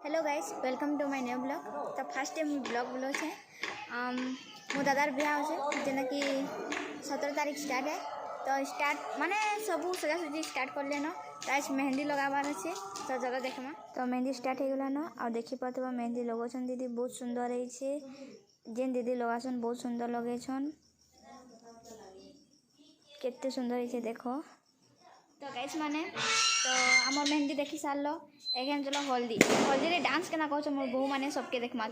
Hello guys welcome to my new blog. तो first time blog बोलो छे मो दादार बिहा होचे जेना कि 17 तारीख स्टार्ट है। तो स्टार्ट माने सबू सजासजी स्टार्ट कर लेनो। आज मेहंदी लगाबार अच्छे तो चलो देखमा। तो मेहंदी स्टार्ट हो गलान आ देखि पाथबा मेहंदी लगाछन दीदी बहुत सुंदर है छे। जेन दीदी लगाछन बहुत सुंदर लगेछन केते सुंदर है देखो। तो गाइस माने तो आम मेहंदी देखी सार लो एगेन चलो हल्दी हल्दी रे डांस केना कहछ मोर बहु माने सबके देख मा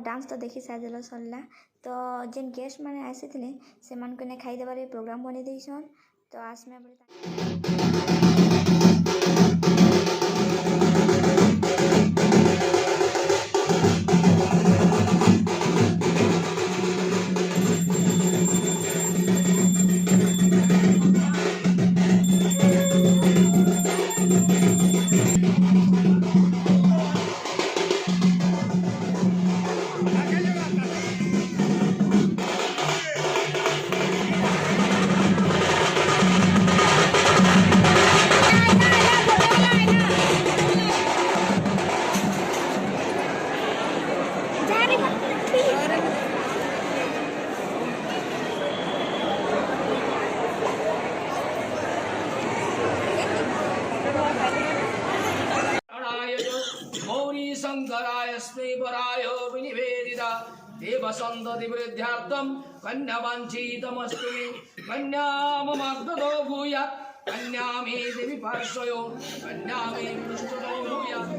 डांस तो देखी सारे सरला। तो जेन गेस्ट मैंने आसी से खाई देवार प्रोग्राम बनी देछन। तो आसमे शंकराय स्नेपराय विनिवेदिता देवसंततिवृद्ध्यार्थं कन्यावाञ्छितमस्तु मे कन्या ममाग्दतो भूयात् कन्या मे देवी पार्श्वयो कन्या मे पृष्ठतो भूयात्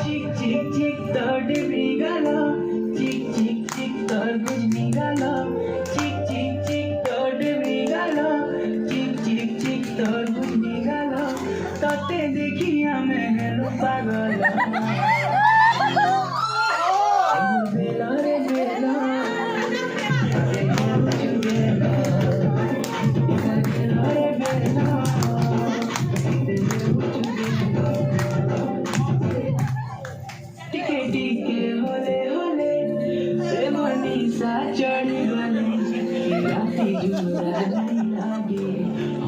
चिक चिक चिक तड निघाला चिक चिक चिक तरबूज निघाला चिक चिक चिक तड निघाला तरबूज निघाला ताते देखी आमे हेलो पागल बेला रे बेला टिके टिके होले होले प्रेम निशा चढ़ी गले राती जुरा नहीं लागे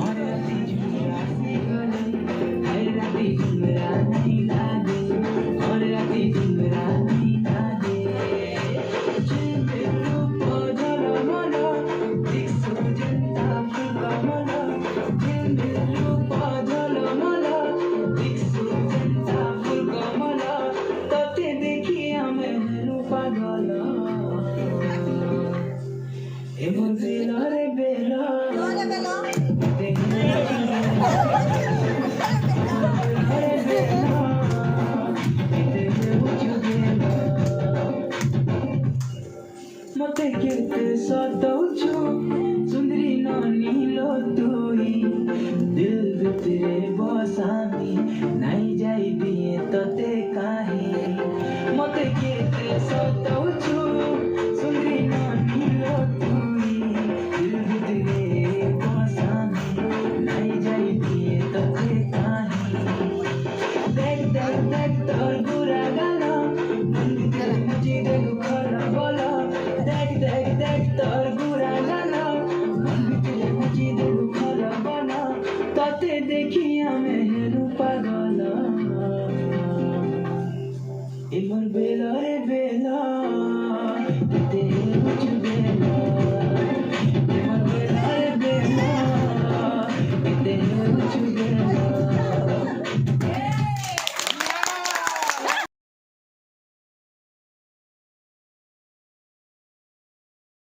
और राती जुरा से गले राती जुरा नहीं लागे और राती जुरा नहीं लागे जिंदे रूप धरा मना दिखसो जनता फुका मना जिंदे रूप धरा मना दिखसो जनता फुका मना तते देखी हमें रूपा गला एमन बेला रे बेला मते केते सताउछु सुंदरी नानी लो तुई दिल भितरे बसामी नाई जाई दिए तते काहे मते केते सताउछु सुंदरी नानी लो तुई दिल भितरे बसामी नाई जाई दिए तते काहे देख देख देख तोर बुरा गाना मुझे देखो खरा बोला देख देख देख तोर